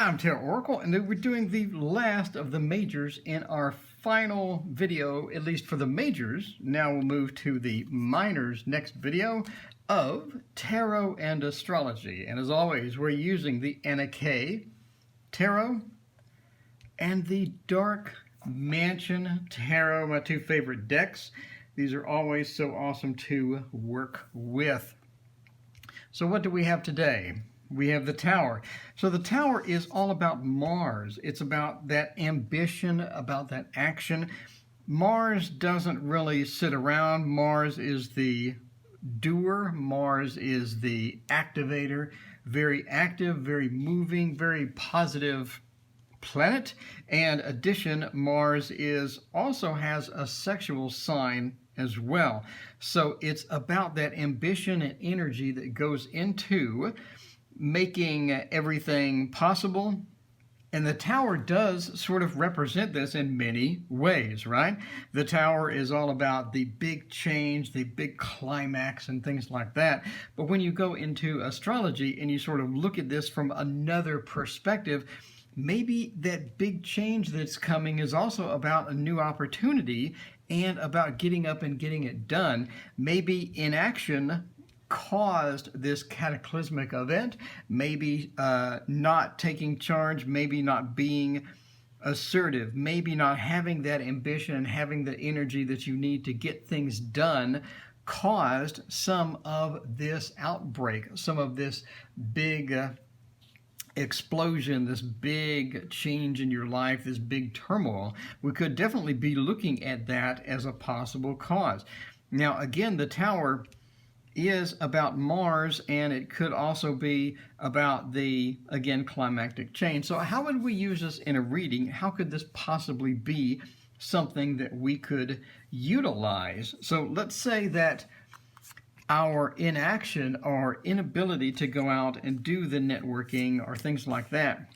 I'm Tarot Oracle, and we're doing the last of the majors in our final video, at least for the majors. Now we'll move to the minors next video of Tarot and Astrology. And as always, we're using the Anna K Tarot and the Dark Mansion Tarot, my two favorite decks. These are always so awesome to work with. So what do we have today? We have the Tower. So the Tower is all about Mars. It's about that ambition, about that action. Mars doesn't really sit around. Mars is the doer. Mars is the activator. Very active, very moving, very positive planet. And addition, Mars also has a sexual sign as well. So it's about that ambition and energy that goes into making everything possible. And the Tower does sort of represent this in many ways, right? The Tower is all about the big change, the big climax and things like that. But when you go into astrology and you sort of look at this from another perspective, maybe that big change that's coming is also about a new opportunity and about getting up and getting it done. Maybe inaction caused this cataclysmic event, maybe not taking charge, maybe not being assertive, maybe not having that ambition and having the energy that you need to get things done caused some of this outbreak, some of this big explosion, this big change in your life, this big turmoil. We could definitely be looking at that as a possible cause. Now, again, the Tower is about Mars, and it could also be about the, again, climactic change. So how would we use this in a reading? How could this possibly be something that we could utilize? So let's say that our inaction or inability to go out and do the networking or things like that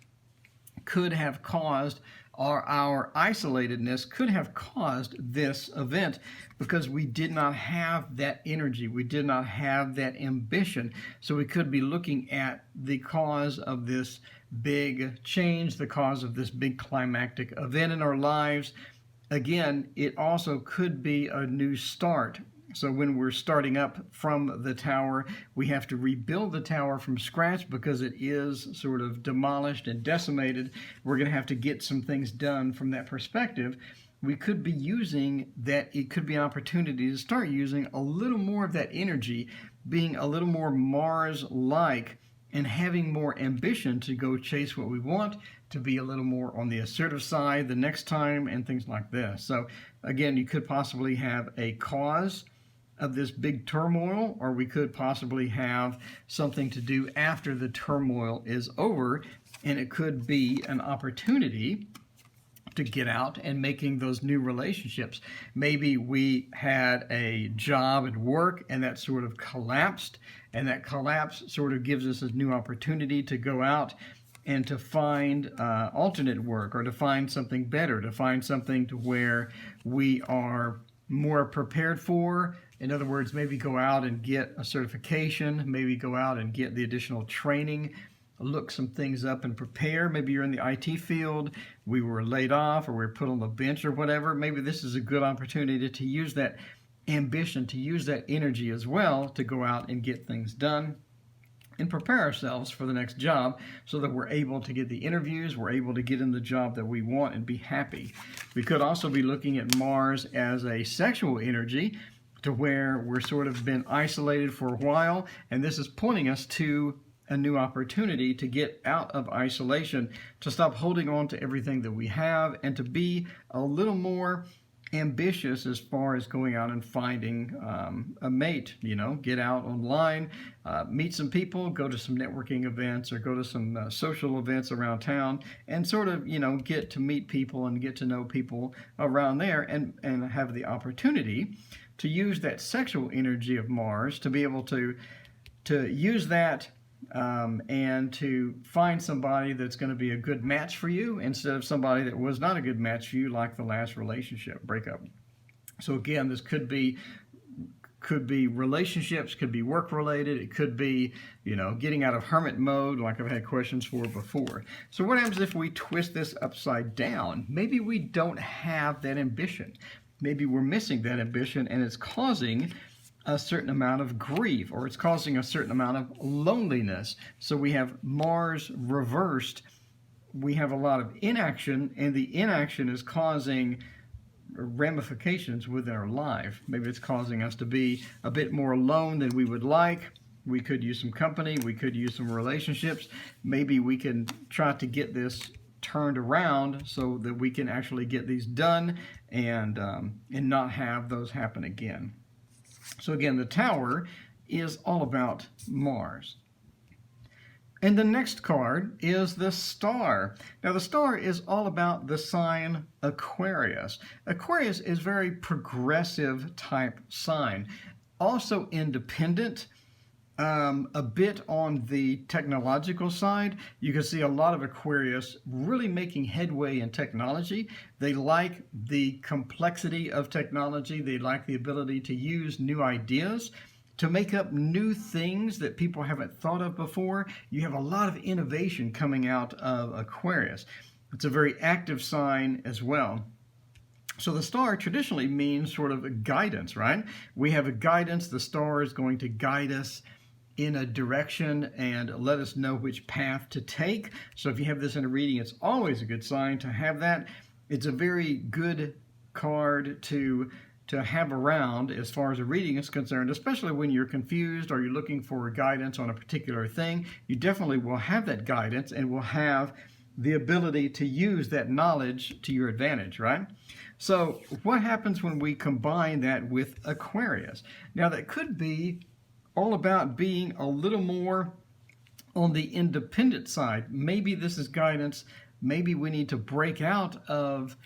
could have caused, or our isolatedness could have caused this event because we did not have that energy, we did not have that ambition. So we could be looking at the cause of this big change, the cause of this big climactic event in our lives. Again, it also could be a new start. So when we're starting up from the Tower, we have to rebuild the Tower from scratch because it is sort of demolished and decimated. We're going to have to get some things done from that perspective. We could be using that, it could be an opportunity to start using a little more of that energy, being a little more Mars-like and having more ambition to go chase what we want, to be a little more on the assertive side the next time and things like this. So again, you could possibly have a cause of this big turmoil, or we could possibly have something to do after the turmoil is over, and it could be an opportunity to get out and making those new relationships. Maybe we had a job at work and that sort of collapsed, and that collapse sort of gives us a new opportunity to go out and to find alternate work, or to find something better, to find something to where we are more prepared for. In other words, maybe go out and get a certification, maybe go out and get the additional training, look some things up and prepare. Maybe you're in the IT field, we were laid off, or we're put on the bench or whatever. Maybe this is a good opportunity to use that ambition, to use that energy as well, to go out and get things done and prepare ourselves for the next job so that we're able to get the interviews, we're able to get in the job that we want and be happy. We could also be looking at Mars as a sexual energy, to where we're sort of been isolated for a while, and this is pointing us to a new opportunity to get out of isolation, to stop holding on to everything that we have, and to be a little more ambitious as far as going out and finding a mate. You know, get out online, meet some people, go to some networking events, or go to some social events around town, and sort of, you know, get to meet people and get to know people around there, and have the opportunity to use that sexual energy of Mars, to be able to use that and to find somebody that's going to be a good match for you instead of somebody that was not a good match for you, like the last relationship breakup. So again, this could be could be relationships, could be work related, it could be, you know, getting out of hermit mode like I've had questions for before. So what happens if we twist this upside down? Maybe we don't have that ambition. Maybe we're missing that ambition and it's causing a certain amount of grief, or it's causing a certain amount of loneliness. So we have Mars reversed. We have a lot of inaction, and the inaction is causing ramifications within our life. Maybe it's causing us to be a bit more alone than we would like. We could use some company. We could use some relationships. Maybe we can try to get this turned around so that we can actually get these done and not have those happen again. So again, the Tower is all about Mars. And the next card is the Star. Now the Star is all about the sign Aquarius. Aquarius is a very progressive type sign. Also independent, a bit on the technological side. You can see a lot of Aquarius really making headway in technology. They like the complexity of technology. They like the ability to use new ideas, to make up new things that people haven't thought of before. You have a lot of innovation coming out of Aquarius. It's a very active sign as well. So the star traditionally means sort of a guidance, right? We have a guidance. The star is going to guide us in a direction and let us know which path to take. So if you have this in a reading, it's always a good sign to have that. It's a very good card to have around as far as a reading is concerned, especially when you're confused or you're looking for guidance on a particular thing. You definitely will have that guidance and will have the ability to use that knowledge to your advantage, right? So what happens when we combine that with Aquarius? Now that could be all about being a little more on the independent side. Maybe this is guidance. Maybe we need to break out of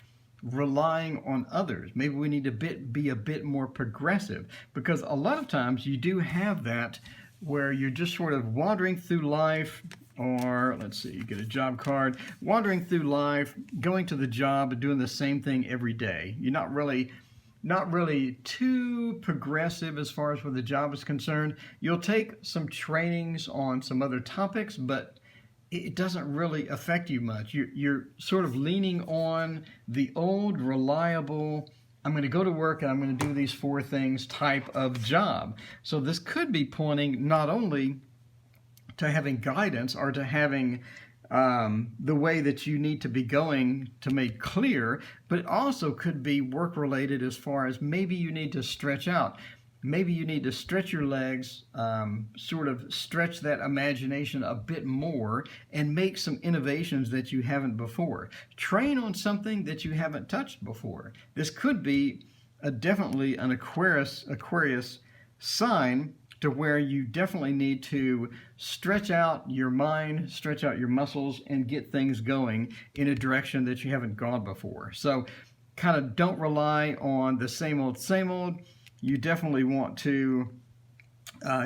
relying on others. Maybe we need to be a bit more progressive, because a lot of times you do have that where you're just sort of wandering through life, or let's see, you get a job card, wandering through life, going to the job and doing the same thing every day. You're not really too progressive as far as where the job is concerned. You'll take some trainings on some other topics, but it doesn't really affect you much. You're sort of leaning on the old, reliable, I'm going to go to work and I'm going to do these 4 things type of job. So this could be pointing not only to having guidance or to having the way that you need to be going to make clear, but it also could be work related as far as maybe you need to stretch out. Maybe you need to stretch your legs, sort of stretch that imagination a bit more and make some innovations that you haven't before. Train on something that you haven't touched before. This could be definitely an Aquarius sign, to where you definitely need to stretch out your mind, stretch out your muscles, and get things going in a direction that you haven't gone before. So kind of don't rely on the same old, same old. You definitely want to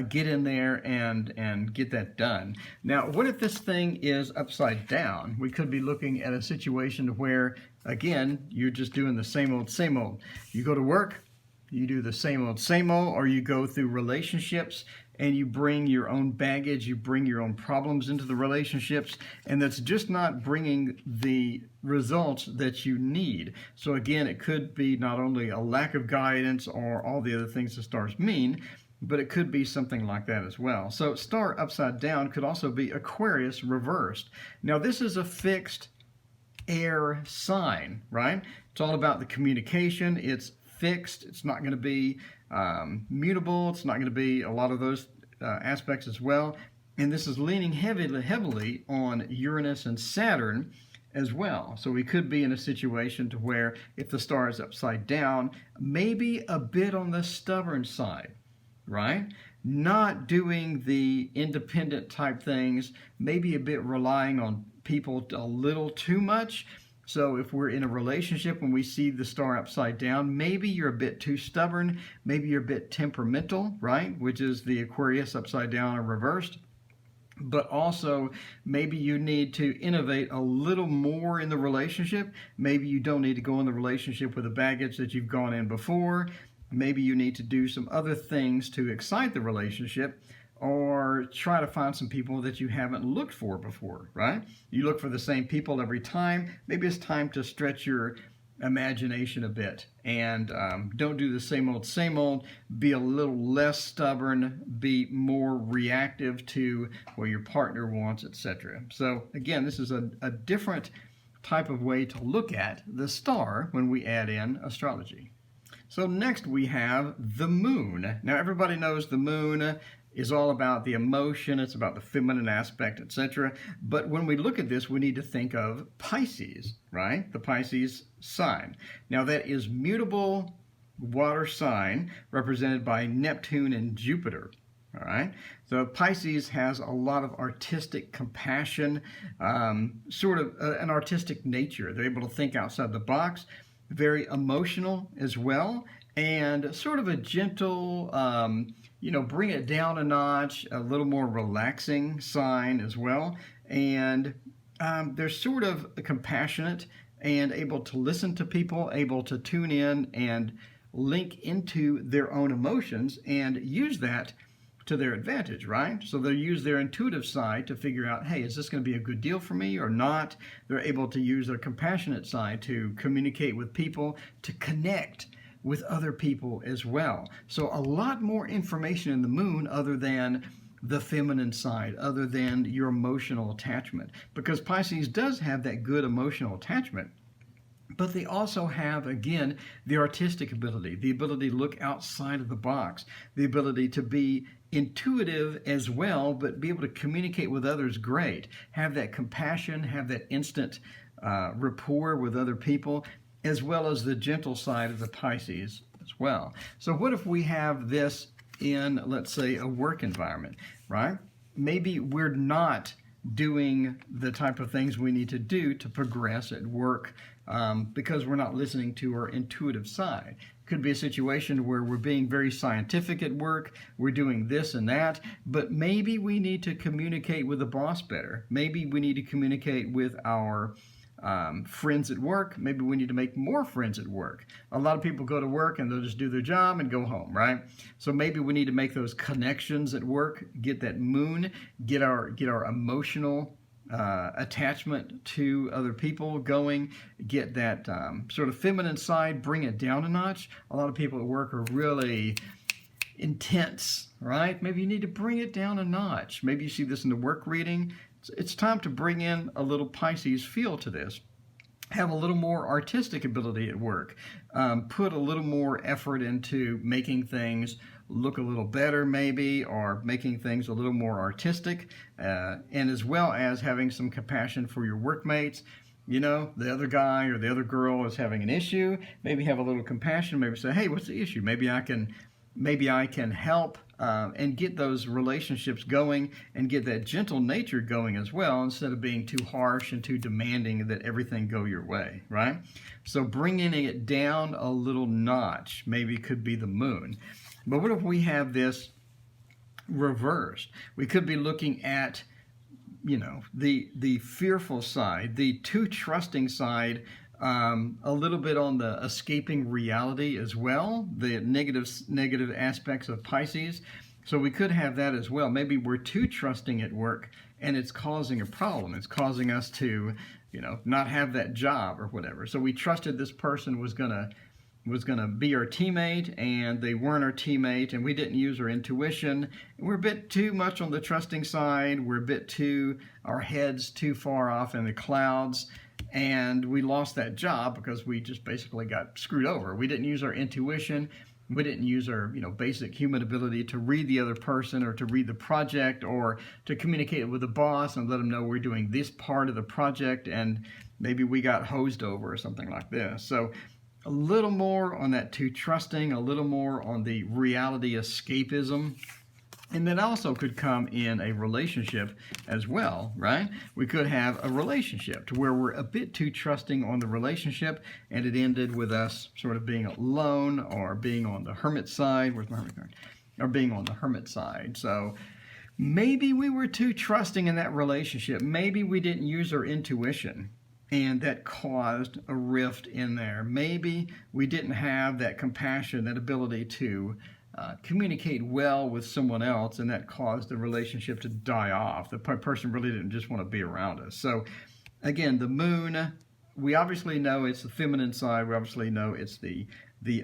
get in there and get that done. Now, what if this thing is upside down? We could be looking at a situation where, again, you're just doing the same old, same old. You go to work, you do the same old, or you go through relationships and you bring your own baggage, you bring your own problems into the relationships, and that's just not bringing the results that you need. So again, it could be not only a lack of guidance or all the other things the stars mean, but it could be something like that as well. So star upside down could also be Aquarius reversed. Now this is a fixed air sign, right? It's all about the communication. It's fixed. It's not going to be mutable. It's not going to be a lot of those aspects as well. And this is leaning heavily on Uranus and Saturn as well. So we could be in a situation to where if the star is upside down, maybe a bit on the stubborn side, right? Not doing the independent type things, maybe a bit relying on people a little too much. So if we're in a relationship when we see the star upside down, maybe you're a bit too stubborn, maybe you're a bit temperamental, right? Which is the Aquarius upside down or reversed. But also maybe you need to innovate a little more in the relationship. Maybe you don't need to go in the relationship with the baggage that you've gone in before. maybe you need to do some other things to excite the relationship, or try to find some people that you haven't looked for before, right? You look for the same people every time. Maybe it's time to stretch your imagination a bit and don't do the same old, same old. Be a little less stubborn, be more reactive to what your partner wants, etc. So again, this is a different type of way to look at the star when we add in astrology. So next we have the moon. Now everybody knows the moon is all about the emotion, it's about the feminine aspect, etc. But when we look at this, we need to think of Pisces, right? The Pisces sign. Now that is mutable water sign represented by Neptune and Jupiter. All right, so Pisces has a lot of artistic compassion, sort of an artistic nature. They're able to think outside the box, very emotional as well, and sort of a gentle, bring it down a notch, a little more relaxing sign as well. And they're sort of compassionate and able to listen to people, able to tune in and link into their own emotions and use that to their advantage, right? So they use their intuitive side to figure out, hey, is this going to be a good deal for me or not? They're able to use their compassionate side to communicate with people, to connect with other people as well. So a lot more information in the moon other than the feminine side, other than your emotional attachment. Because Pisces does have that good emotional attachment, but they also have, again, the artistic ability, the ability to look outside of the box, the ability to be intuitive as well, but be able to communicate with others great, have that compassion, have that instant rapport with other people, as well as the gentle side of the Pisces as well. So what if we have this in, let's say, a work environment, right? Maybe we're not doing the type of things we need to do to progress at work because we're not listening to our intuitive side. Could be a situation where we're being very scientific at work, we're doing this and that, but maybe we need to communicate with the boss better. Maybe we need to communicate with our friends at work. Maybe we need to make more friends at work. A lot of people go to work and they'll just do their job and go home, right? So maybe we need to make those connections at work, get that moon, get our emotional attachment to other people going, get that sort of feminine side, bring it down a notch. A lot of people at work are really intense, right? Maybe you need to bring it down a notch. Maybe you see this in the work reading. It's time to bring in a little Pisces feel to this. Have a little more artistic ability at work. Put a little more effort into making things look a little better maybe, or making things a little more artistic, and as well as having some compassion for your workmates. You know, the other guy or the other girl is having an issue. Maybe have a little compassion. Maybe say, hey, what's the issue? Maybe I can help and get those relationships going and get that gentle nature going as well, instead of being too harsh and too demanding that everything go your way, right? So bringing it down a little notch maybe could be the moon. But what if we have this reversed? We could be looking at, the fearful side, the too trusting side, a little bit on the escaping reality as well, the negative aspects of Pisces. So we could have that as well. Maybe we're too trusting at work and it's causing a problem. It's causing us to, not have that job or whatever. So we trusted this person was gonna be our teammate, and they weren't our teammate, and we didn't use our intuition. We're a bit too much on the trusting side. We're a bit our heads too far off in the clouds. And we lost that job because we just basically got screwed over. We didn't use our intuition. We didn't use our, basic human ability to read the other person or to read the project or to communicate with the boss and let them know we're doing this part of the project, and maybe we got hosed over or something like this. So a little more on that too trusting, a little more on the reality escapism. And that also could come in a relationship as well, right? We could have a relationship to where we're a bit too trusting on the relationship, and it ended with us sort of being alone or being on the hermit side. Where's my hermit card? Or being on the hermit side. So maybe we were too trusting in that relationship. Maybe we didn't use our intuition. and that caused a rift in there. Maybe we didn't have that compassion, that ability to communicate well with someone else, and that caused the relationship to die off. The person really didn't just want to be around us. So again, the moon, we obviously know it's the feminine side. We obviously know it's the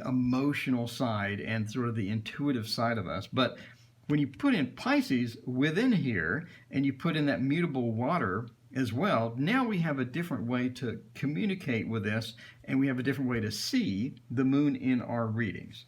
emotional side and sort of the intuitive side of us. But when you put in Pisces within here, and you put in that mutable water as well, now we have a different way to communicate with this, and we have a different way to see the moon in our readings.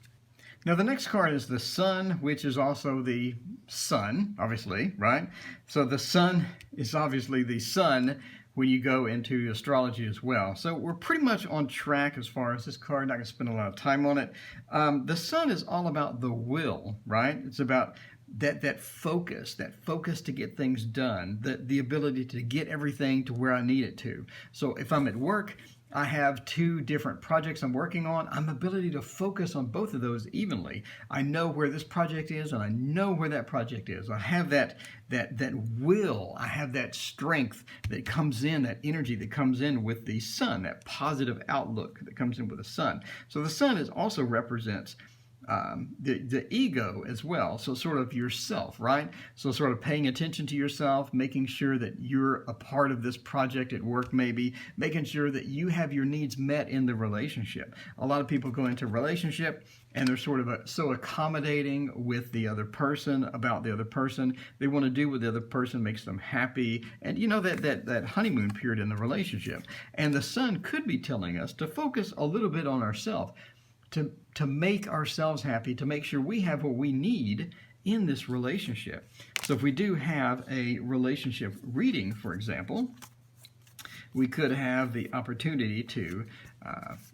Now the next card is the sun, which is also the sun, obviously, right? So the sun is obviously the sun when you go into astrology as well. So we're pretty much on track as far as this card. Not going to spend a lot of time on it. The sun is all about the will, right? It's about that focus to get things done, the ability to get everything to where I need it to. So if I'm at work, I have 2 different projects I'm working on. I'm ability to focus on both of those evenly. I know where this project is, and I know where that project is. I have that will. I have that strength that comes in, that energy that comes in with the sun, that positive outlook that comes in with the sun. So the sun also represents the ego as well, so sort of yourself, right? So sort of paying attention to yourself, making sure that you're a part of this project at work, maybe making sure that you have your needs met in the relationship. A lot of people go into a relationship and they're sort of so accommodating with the other person, about the other person. They want to do what the other person makes them happy, and you know, that honeymoon period in the relationship. And the sun could be telling us to focus a little bit on ourselves, to make ourselves happy, to make sure we have what we need in this relationship. So if we do have a relationship reading, for example, we could have the opportunity to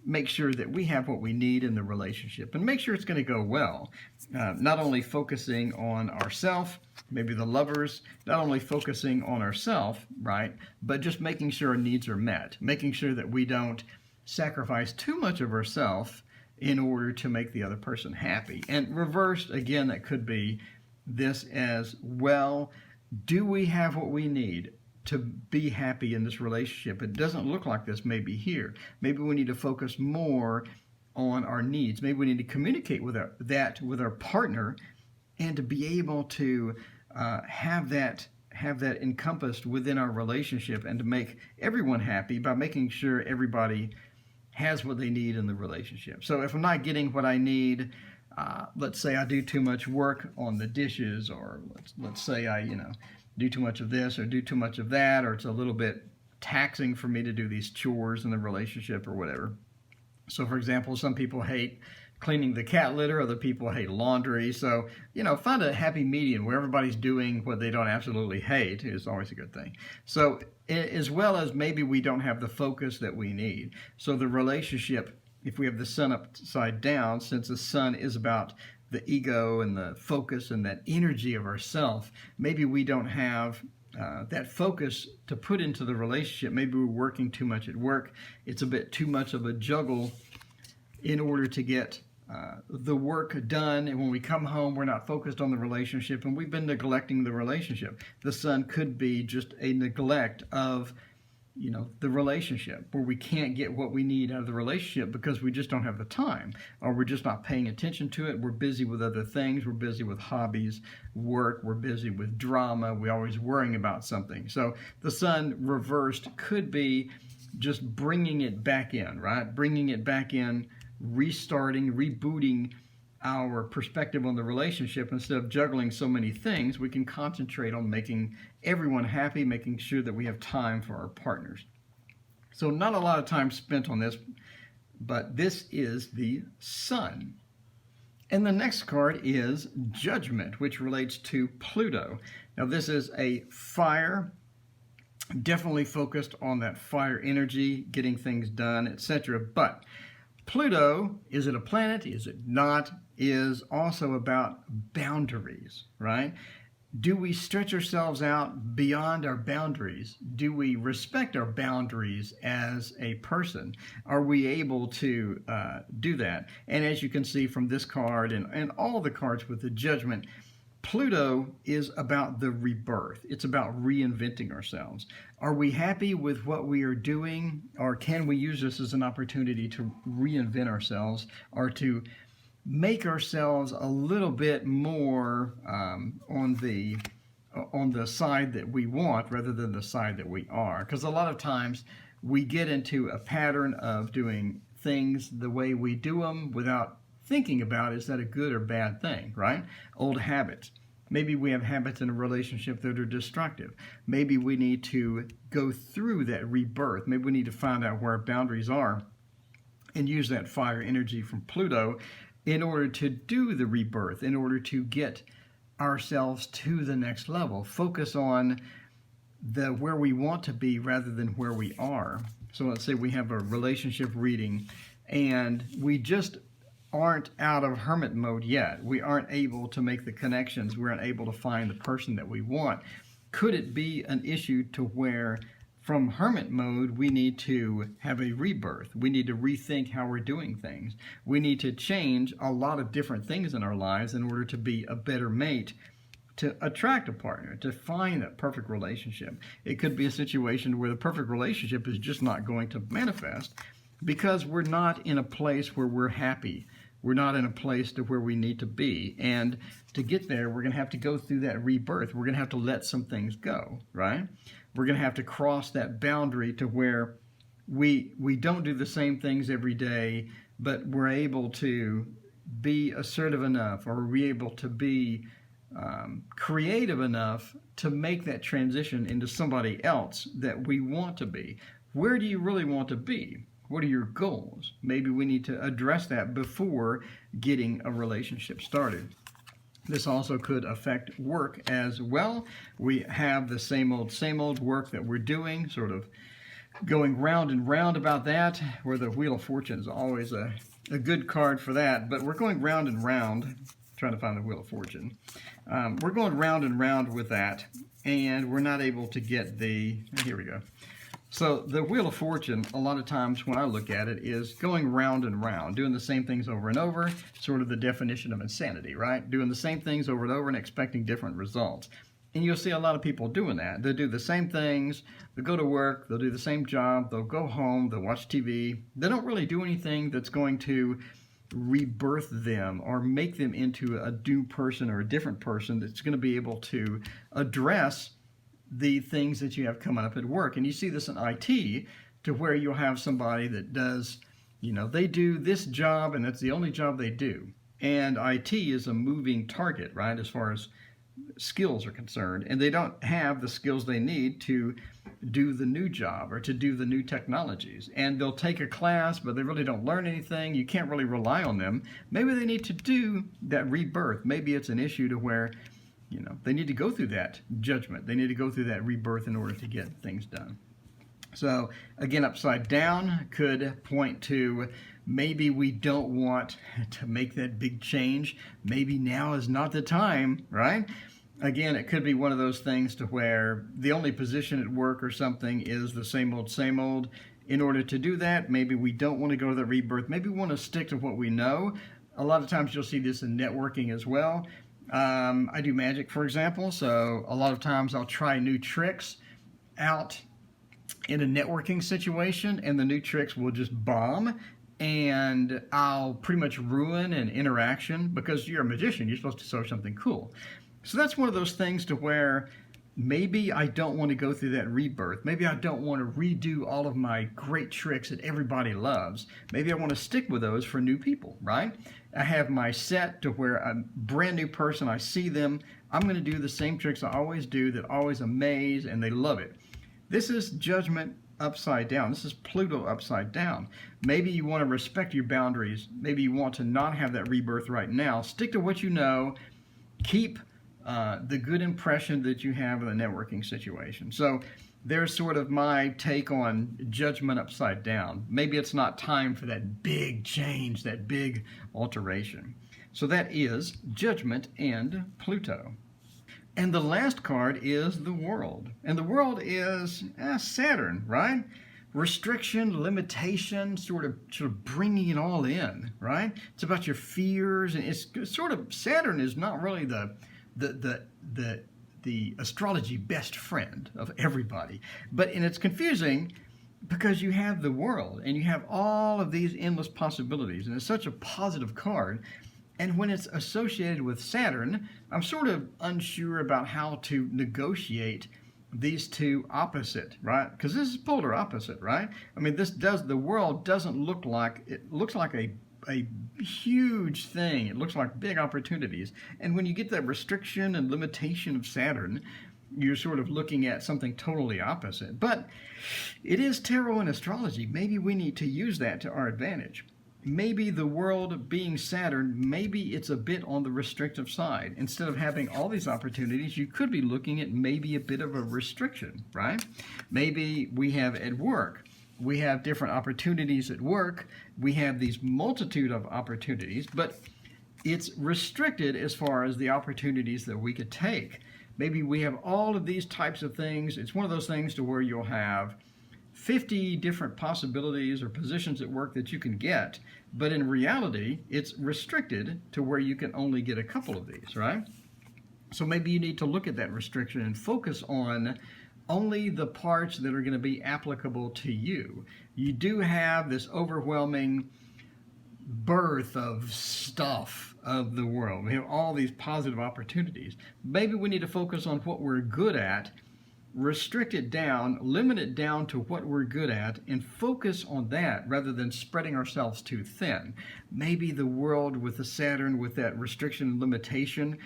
make sure that we have what we need in the relationship and make sure it's going to go well. Not only focusing on ourselves, maybe the lovers, not only focusing on ourselves, right, but just making sure our needs are met, making sure that we don't sacrifice too much of ourselves in order to make the other person happy. And reversed, again, that could be this as well. Do we have what we need to be happy in this relationship? It doesn't look like this maybe here. Maybe we need to focus more on our needs. Maybe we need to communicate with our partner, and to be able to have that encompassed within our relationship, and to make everyone happy by making sure everybody has what they need in the relationship. So if I'm not getting what I need, let's say I do too much work on the dishes, or let's say I do too much of this or do too much of that, or it's a little bit taxing for me to do these chores in the relationship or whatever. So for example, some people hate cleaning the cat litter, other people hate laundry. So, find a happy median where everybody's doing what they don't absolutely hate is always a good thing. So, as well as maybe we don't have the focus that we need. So the relationship, if we have the sun upside down, since the sun is about the ego and the focus and that energy of ourself, maybe we don't have that focus to put into the relationship. Maybe we're working too much at work. It's a bit too much of a juggle in order to get the work done, and when we come home, we're not focused on the relationship, and we've been neglecting the relationship. The sun could be just a neglect of, the relationship, where we can't get what we need out of the relationship because we just don't have the time, or we're just not paying attention to it. We're busy with other things. We're busy with hobbies, work. We're busy with drama. We're always worrying about something. So the sun reversed could be just bringing it back in, right? Bringing it back in, restarting, rebooting our perspective on the relationship. Instead of juggling so many things, we can concentrate on making everyone happy, making sure that we have time for our partners. So not a lot of time spent on this, but this is the sun. And the next card is Judgment, which relates to Pluto. Now this is a fire, definitely focused on that fire energy, getting things done, etc. But Pluto, is it a planet? Is it not? Is also about boundaries, right? Do we stretch ourselves out beyond our boundaries? Do we respect our boundaries as a person? Are we able to do that? And as you can see from this card and all the cards with the Judgment, Pluto is about the rebirth. It's about reinventing ourselves. Are we happy with what we are doing, or can we use this as an opportunity to reinvent ourselves, or to make ourselves a little bit more on the side that we want rather than the side that we are? Because a lot of times we get into a pattern of doing things the way we do them without thinking about, is that a good or bad thing, right? Old habits. Maybe we have habits in a relationship that are destructive. Maybe we need to go through that rebirth. Maybe we need to find out where our boundaries are and use that fire energy from Pluto in order to do the rebirth, in order to get ourselves to the next level. Focus on where we want to be rather than where we are. So let's say we have a relationship reading and we just aren't out of hermit mode yet. We aren't able to make the connections. We aren't able to find the person that we want. Could it be an issue to where from hermit mode we need to have a rebirth? We need to rethink how we're doing things. We need to change a lot of different things in our lives in order to be a better mate, to attract a partner, to find that perfect relationship. It could be a situation where the perfect relationship is just not going to manifest because we're not in a place where we're happy. We're not in a place to where we need to be. And to get there, we're going to have to go through that rebirth. We're going to have to let some things go, right? We're going to have to cross that boundary to where we don't do the same things every day, but we're able to be assertive enough, or we're able to be creative enough to make that transition into somebody else that we want to be. Where do you really want to be? What are your goals? Maybe we need to address that before getting a relationship started. This also could affect work as well. We have the same old work that we're doing, sort of going round and round about that, where the Wheel of Fortune is always a good card for that. But we're going round and round, trying to find the Wheel of Fortune. We're going round and round with that, and we're not able to get here we go. So the Wheel of Fortune, a lot of times when I look at it, is going round and round, doing the same things over and over, sort of the definition of insanity, right? Doing the same things over and over and expecting different results. And you'll see a lot of people doing that. They do the same things, they go to work, they'll do the same job, they'll go home, they'll watch TV. They don't really do anything that's going to rebirth them or make them into a new person or a different person that's going to be able to address the things that you have coming up at work. And you see this in IT, to where you'll have somebody that does, they do this job and that's the only job they do. And IT is a moving target, right, as far as skills are concerned. And they don't have the skills they need to do the new job or to do the new technologies. And they'll take a class, but they really don't learn anything. You can't really rely on them. Maybe they need to do that rebirth. Maybe it's an issue to where they need to go through that judgment. They need to go through that rebirth in order to get things done. So again, upside down could point to maybe we don't want to make that big change. Maybe now is not the time, right? Again, it could be one of those things to where the only position at work or something is the same old. In order to do that, maybe we don't want to go to the rebirth. Maybe we want to stick to what we know. A lot of times you'll see this in networking as well. I do magic, for example, so a lot of times I'll try new tricks out in a networking situation, and the new tricks will just bomb, and I'll pretty much ruin an interaction because you're a magician. You're supposed to show something cool. So that's one of those things to where maybe I don't want to go through that rebirth. Maybe I don't want to redo all of my great tricks that everybody loves. Maybe I want to stick with those for new people, right? I have my set to where a brand new person, I see them, I'm going to do the same tricks I always do that always amaze, and they love it. This is judgment upside down. This is Pluto upside down. Maybe you want to respect your boundaries. Maybe you want to not have that rebirth right now. Stick to what you know. Keep the good impression that you have in the networking situation. So there's sort of my take on judgment upside down. Maybe it's not time for that big change, that big alteration. So that is judgment and Pluto. And the last card is the world. And the world is Saturn, right? Restriction, limitation, sort of bringing it all in, right? It's about your fears. And it's sort of, Saturn is not really the the astrology best friend of everybody. And it's confusing because you have the world and you have all of these endless possibilities, and it's such a positive card. And when it's associated with Saturn, I'm sort of unsure about how to negotiate these two opposite, right? Because this is polar opposite, right? I mean, the world doesn't look like, it looks like a huge thing. It looks like big opportunities. And when you get that restriction and limitation of Saturn, you're sort of looking at something totally opposite. But it is tarot and astrology. Maybe we need to use that to our advantage. Maybe the world being Saturn, maybe it's a bit on the restrictive side. Instead of having all these opportunities, you could be looking at maybe a bit of a restriction, right? Maybe we have at work, we have different opportunities at work. We have these multitude of opportunities, but it's restricted as far as the opportunities that we could take. Maybe we have all of these types of things. It's one of those things to where you'll have 50 different possibilities or positions at work that you can get, but in reality, it's restricted to where you can only get a couple of these, right? So maybe you need to look at that restriction and focus on only the parts that are going to be applicable to you. You do have this overwhelming birth of stuff of the world. We have all these positive opportunities. Maybe we need to focus on what we're good at, restrict it down, limit it down to what we're good at, and focus on that rather than spreading ourselves too thin. Maybe the world with the Saturn, with that restriction and limitation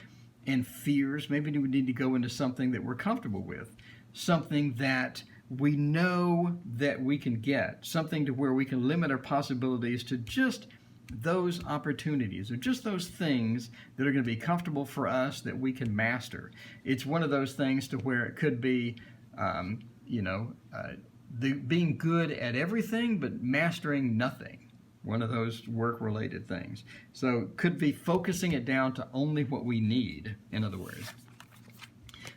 and fears, maybe we need to go into something that we're comfortable with, something that we know that we can get, something to where we can limit our possibilities to just those opportunities or just those things that are going to be comfortable for us that we can master. It's one of those things to where it could be, being good at everything but mastering nothing. One of those work-related things. So could be focusing it down to only what we need, in other words.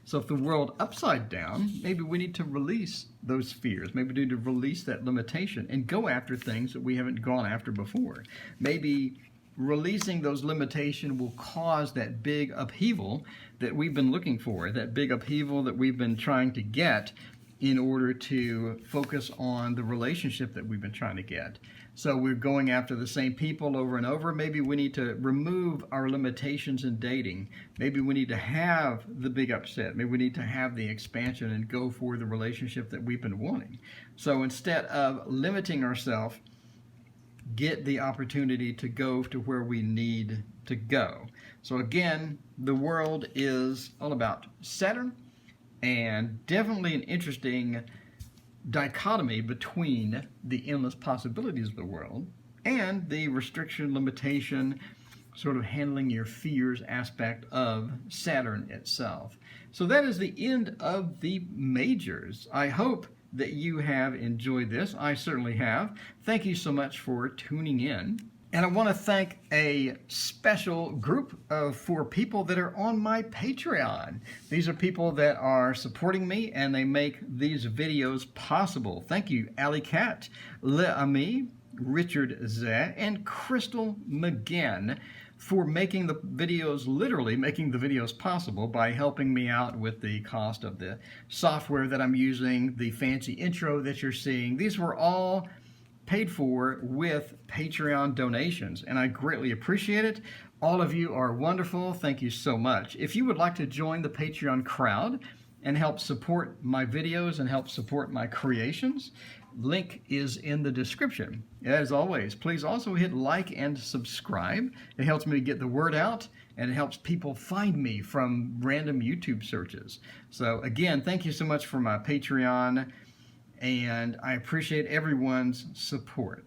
So if the world upside down, maybe we need to release those fears. Maybe we need to release that limitation and go after things that we haven't gone after before. Maybe releasing those limitations will cause that big upheaval that we've been looking for, that big upheaval that we've been trying to get in order to focus on the relationship that we've been trying to get. So we're going after the same people over and over. Maybe we need to remove our limitations in dating. Maybe we need to have the big upset. Maybe we need to have the expansion and go for the relationship that we've been wanting. So instead of limiting ourselves, get the opportunity to go to where we need to go. So again, the world is all about Saturn, and definitely an interesting dichotomy between the endless possibilities of the world and the restriction, limitation, sort of handling your fears aspect of Saturn itself. So that is the end of the majors. I hope that you have enjoyed this. I certainly have. Thank you so much for tuning in. And I want to thank a special group of 4 people that are on my Patreon. These are people that are supporting me and they make these videos possible. Thank you, Ali Cat, Le Ami, Richard Zeh, and Crystal McGinn for making the videos, literally making the videos possible by helping me out with the cost of the software that I'm using, the fancy intro that you're seeing. These were all paid for with Patreon donations, and I greatly appreciate it. All of you are wonderful. Thank you so much. If you would like to join the Patreon crowd and help support my videos and help support my creations, link is in the description. As always, please also hit like and subscribe. It helps me get the word out, and it helps people find me from random YouTube searches. So again, thank you so much for my Patreon, and I appreciate everyone's support.